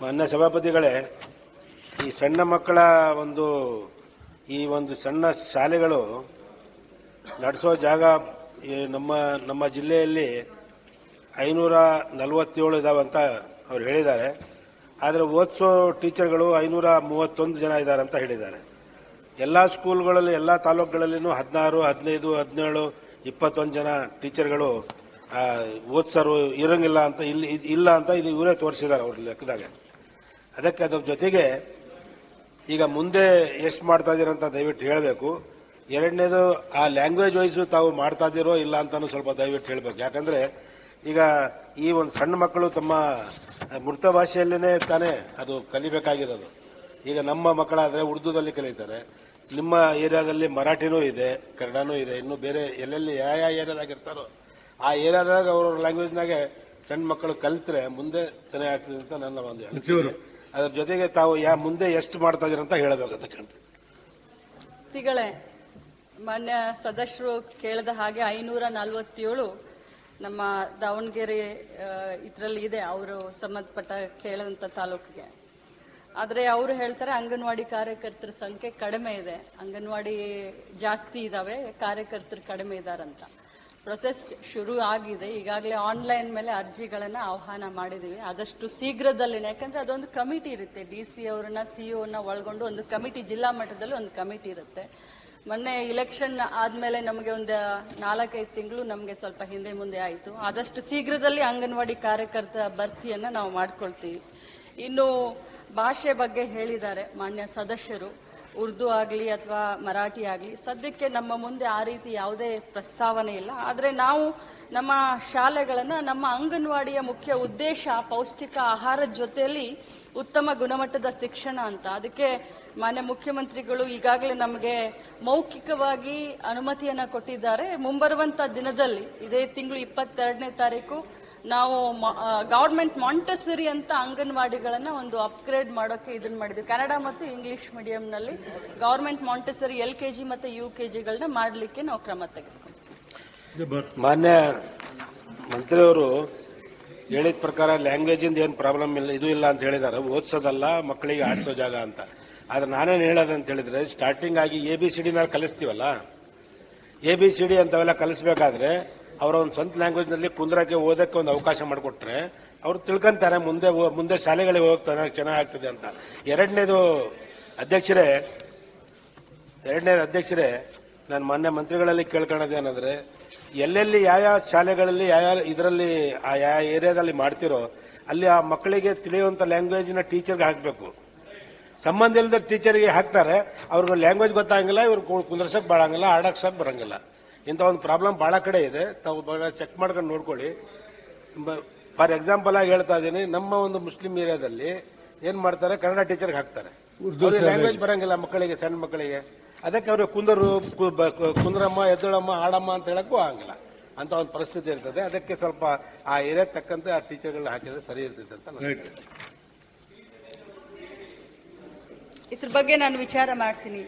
ಮಾನ್ಯ ಸಭಾಪತಿಗಳೇ, ಈ ಸಣ್ಣ ಮಕ್ಕಳ ಈ ಒಂದು ಸಣ್ಣ ಶಾಲೆಗಳು ನಡೆಸೋ ಜಾಗ ನಮ್ಮ ಜಿಲ್ಲೆಯಲ್ಲಿ 547 ಇದಾವೆ ಅಂತ ಅವ್ರು ಹೇಳಿದ್ದಾರೆ. ಆದರೆ ಓದಿಸೋ ಟೀಚರ್ಗಳು 531 ಜನ ಇದ್ದಾರೆ ಅಂತ ಹೇಳಿದ್ದಾರೆ. ಎಲ್ಲ ಸ್ಕೂಲ್ಗಳಲ್ಲಿ ಎಲ್ಲ ತಾಲೂಕುಗಳಲ್ಲಿನೂ 16, 15, 17, 21 ಜನ ಟೀಚರ್ಗಳು ಓದ್ಸರು ಇರಂಗಿಲ್ಲ ಅಂತ ಇಲ್ಲ ಅಂತ ಇಲ್ಲಿ ಇವರೇ ತೋರಿಸಿದ್ದಾರೆ ಅವ್ರ ಲೆಕ್ಕದಾಗ. ಅದಕ್ಕೆ ಅದ್ರ ಜೊತೆಗೆ ಈಗ ಮುಂದೆ ಎಷ್ಟು ಮಾಡ್ತಾ ಇದ್ದೀರಂತ ದಯವಿಟ್ಟು ಹೇಳಬೇಕು. ಎರಡನೇದು, ಆ ಲ್ಯಾಂಗ್ವೇಜ್ ವೈಸು ತಾವು ಮಾಡ್ತಾ ಇದ್ದೀರೋ ಇಲ್ಲ ಅಂತಾನು ಸ್ವಲ್ಪ ದಯವಿಟ್ಟು ಹೇಳಬೇಕು. ಯಾಕಂದ್ರೆ ಈಗ ಈ ಒಂದು ಸಣ್ಣ ಮಕ್ಕಳು ತಮ್ಮ ಮೃತ ಭಾಷೆಯಲ್ಲೇ ತಾನೇ ಅದು ಕಲಿಬೇಕಾಗಿರೋದು. ಈಗ ನಮ್ಮ ಮಕ್ಕಳಾದ್ರೆ ಉರ್ದುದಲ್ಲಿ ಕಲಿತಾರೆ, ನಿಮ್ಮ ಏರಿಯಾದಲ್ಲಿ ಮರಾಠಿನೂ ಇದೆ, ಕನ್ನಡನೂ ಇದೆ, ಇನ್ನು ಬೇರೆ ಎಲ್ಲೆಲ್ಲಿ ಯಾವ ಏರಿಯಾದಾಗ ಇರ್ತಾರೋ ಆ ಏರಿಯಾದಾಗ ಅವ್ರವ್ರ ಲ್ಯಾಂಗ್ವೇಜ್ನಾಗೆ ಸಣ್ಣ ಮಕ್ಕಳು ಕಲಿತ್ರೆ ಮುಂದೆ ಚೆನ್ನಾಗಿ ಆಗ್ತದೆ ಅಂತ ನನ್ನ ಒಂದು ಅನಿಸಿಕೆ. ಅದ್ರ ಜೊತೆಗೆ ತಾವು ಮುಂದೆ ಎಷ್ಟು ಮಾಡ್ತಾ ಇದೀರ ಅಂತ ಹೇಳಬೇಕಂತ ಕೇಳ್ತೀನಿ. ಮಾನ್ಯ ಸದಸ್ಯರು ಕೇಳಿದ ಹಾಗೆ 547 ನಮ್ಮ ದಾವಣಗೆರೆ ಇದರಲ್ಲಿ ಇದೆ, ಅವರು ಸಂಬಂಧಪಟ್ಟ ಕೇಳಿದಂತ ತಾಲೂಕಿಗೆ. ಆದರೆ ಅವರು ಹೇಳ್ತಾರೆ ಅಂಗನವಾಡಿ ಕಾರ್ಯಕರ್ತರ ಸಂಖ್ಯೆ ಕಡಿಮೆ ಇದೆ, ಅಂಗನವಾಡಿ ಜಾಸ್ತಿ ಇದಾವೆ, ಕಾರ್ಯಕರ್ತರು ಕಡಿಮೆ ಇದಾರಂತ. ಪ್ರೊಸೆಸ್ ಶುರು ಆಗಿದೆ, ಈಗಾಗಲೇ ಆನ್ಲೈನ್ ಮೇಲೆ ಅರ್ಜಿಗಳನ್ನ ಆಹ್ವಾನ ಮಾಡಿದೀವಿ. ಆದಷ್ಟು ಶೀಘ್ರದಲ್ಲೇ, ಯಾಕಂದ್ರೆ ಅದೊಂದು ಕಮಿಟಿ ಇರುತ್ತೆ, DC ಅವರನ್ನ CO ಒಳಗೊಂಡು ಒಂದು ಕಮಿಟಿ, ಜಿಲ್ಲಾ ಮಟ್ಟದಲ್ಲಿ ಒಂದು ಕಮಿಟಿ ಇರುತ್ತೆ. ಮೊನ್ನೆ ಇಲೆಕ್ಷನ್ ಆದ್ಮೇಲೆ ನಮಗೆ ಒಂದು 4-5 ತಿಂಗಳು ನಮಗೆ ಸ್ವಲ್ಪ ಹಿಂದೆ ಮುಂದೆ ಆಯಿತು. ಆದಷ್ಟು ಶೀಘ್ರದಲ್ಲಿ ಅಂಗನವಾಡಿ ಕಾರ್ಯಕರ್ತ ಭರ್ತಿಯನ್ನ ನಾವು ಮಾಡ್ಕೊಳ್ತೀವಿ. ಇನ್ನು ಭಾಷೆ ಬಗ್ಗೆ ಹೇಳಿದ್ದಾರೆ ಮಾನ್ಯ ಸದಸ್ಯರು, ಉರ್ದು ಆಗಲಿ ಅಥವಾ ಮರಾಠಿ ಆಗಲಿ, ಸದ್ಯಕ್ಕೆ ನಮ್ಮ ಮುಂದೆ ಆ ರೀತಿ ಯಾವುದೇ ಪ್ರಸ್ತಾವನೆ ಇಲ್ಲ. ಆದರೆ ನಾವು ನಮ್ಮ ಶಾಲೆಗಳನ್ನು, ನಮ್ಮ ಅಂಗನವಾಡಿಯ ಮುಖ್ಯ ಉದ್ದೇಶ ಪೌಷ್ಟಿಕ ಆಹಾರದ ಜೊತೆಯಲ್ಲಿ ಉತ್ತಮ ಗುಣಮಟ್ಟದ ಶಿಕ್ಷಣ ಅಂತ. ಅದಕ್ಕೆ ಮಾನ್ಯ ಮುಖ್ಯಮಂತ್ರಿಗಳು ಈಗಾಗಲೇ ನಮಗೆ ಮೌಖಿಕವಾಗಿ ಅನುಮತಿಯನ್ನ ಕೊಟ್ಟಿದ್ದಾರೆ. ಮುಂಬರುವಂತ ದಿನದಲ್ಲಿ, ಇದೇ ತಿಂಗಳು 22ನೇ ತಾರೀಕು ನಾವು ಗವರ್ಮೆಂಟ್ ಮಾಂಟೆಸರಿ ಅಂತ ಅಂಗನವಾಡಿಗಳನ್ನ ಒಂದು ಅಪ್ಗ್ರೇಡ್ ಮಾಡೋಕೆ ಇದನ್ನ ಮಾಡಿದ್ವಿ. ಕನ್ನಡ ಮತ್ತು ಇಂಗ್ಲಿಷ್ ಮೀಡಿಯಂನಲ್ಲಿ ಗವರ್ಮೆಂಟ್ ಮಾಂಟೆಸರಿ LKG ಮತ್ತು UKGಗಳನ್ನ ಮಾಡಲಿಕ್ಕೆ ನಾವು ಕ್ರಮ ತೆಗೆದುಕೊಂಡ್ವಿ. ಮಾನ್ಯ ಮಂತ್ರಿಯವರು ಹೇಳಿದ ಪ್ರಕಾರ ಲ್ಯಾಂಗ್ವೇಜ್ ಇಂದ ಏನು ಪ್ರಾಬ್ಲಮ್ ಇಲ್ಲ, ಇದು ಇಲ್ಲ ಅಂತ ಹೇಳಿದ್ದಾರೆ. ಓದಿಸೋದಲ್ಲ, ಮಕ್ಕಳಿಗೆ ಆಡಿಸೋ ಜಾಗ ಅಂತ. ಆದ್ರೆ ನಾನೇನು ಹೇಳೋದಂತ ಹೇಳಿದ್ರೆ, ಸ್ಟಾರ್ಟಿಂಗ್ ಆಗಿ ABCD ಕಲಿಸ್ತೀವಲ್ಲ, ABCD ಅಂತವೆಲ್ಲ ಕಲಿಸ್ಬೇಕಾದ್ರೆ ಅವರ ಒಂದು ಸ್ವಂತ ಲ್ಯಾಂಗ್ವೇಜ್ ನಲ್ಲಿ ಕುಂದ್ರಕ್ಕೆ ಓದಕ್ಕೆ ಒಂದು ಅವಕಾಶ ಮಾಡಿಕೊಟ್ರೆ ಅವ್ರು ತಿಳ್ಕೊಂತಾರೆ, ಮುಂದೆ ಶಾಲೆಗಳಿಗೆ ಹೋಗ್ತಾರೆ, ಚೆನ್ನಾಗ್ತದೆ ಅಂತ. ಎರಡನೇದು ಅಧ್ಯಕ್ಷರೇ, ನಾನು ಮಾನ್ಯ ಮಂತ್ರಿಗಳಲ್ಲಿ ಕೇಳ್ಕೊಳ್ಳೋದೇನಂದ್ರೆ, ಎಲ್ಲೆಲ್ಲಿ ಯಾವ ಶಾಲೆಗಳಲ್ಲಿ ಯಾವ ಇದರಲ್ಲಿ ಯಾವ ಏರಿಯಾದಲ್ಲಿ ಮಾಡ್ತಿರೋ ಅಲ್ಲಿ ಆ ಮಕ್ಕಳಿಗೆ ತಿಳಿಯುವಂತ ಲ್ಯಾಂಗ್ವೇಜ್ನ ಟೀಚರ್ಗೆ ಹಾಕಬೇಕು. ಸಂಬಂಧ ಇಲ್ಲದ ಟೀಚರ್ಗೆ ಹಾಕ್ತಾರೆ, ಅವ್ರಿಗೆ ಲ್ಯಾಂಗ್ವೇಜ್ ಗೊತ್ತಾಗಂಗಿಲ್ಲ, ಇವ್ರು ಕುಂದ್ರಸಕ್ ಬರಂಗಿಲ್ಲ, ಆಡಕ್ಸಕ್ ಬರಂಗಿಲ್ಲ. ಇಂಥ ಒಂದು ಪ್ರಾಬ್ಲಮ್ ಬಹಳ ಕಡೆ ಇದೆ, ತಾವು ಚೆಕ್ ಮಾಡ್ಕೊಂಡು ನೋಡ್ಕೊಳ್ಳಿ. ಫಾರ್ ಎಕ್ಸಾಂಪಲ್ ಆಗಿ ಹೇಳ್ತಾ ಇದ್ದೀನಿ, ನಮ್ಮ ಒಂದು ಮುಸ್ಲಿಂ ಏರಿಯಾದಲ್ಲಿ ಏನ್ ಮಾಡ್ತಾರೆ, ಕನ್ನಡ ಟೀಚರ್ಗೆ ಹಾಕ್ತಾರೆ, ಲ್ಯಾಂಗ್ವೇಜ್ ಬರಂಗಿಲ್ಲ ಮಕ್ಕಳಿಗೆ, ಸಣ್ಣ ಮಕ್ಕಳಿಗೆ. ಅದಕ್ಕೆ ಅವ್ರಿಗೆ ಕುಂದ್ರಮ್ಮ, ಎದ್ದಳಮ್ಮ, ಆಡಮ್ಮ ಅಂತ ಹೇಳಕ್ಕೂ ಆಗಂಗಿಲ್ಲ. ಅಂತ ಒಂದು ಪರಿಸ್ಥಿತಿ ಇರ್ತದೆ. ಅದಕ್ಕೆ ಸ್ವಲ್ಪ ಆ ಏರಿಯಾ ತಕ್ಕಂತೆ ಆ ಟೀಚರ್ಗಳನ್ನ ಹಾಕಿದ್ರೆ ಸರಿ ಇರ್ತದೆ ಅಂತ ಇದ್ರ ಬಗ್ಗೆ ನಾನು ವಿಚಾರ ಮಾಡ್ತೀನಿ.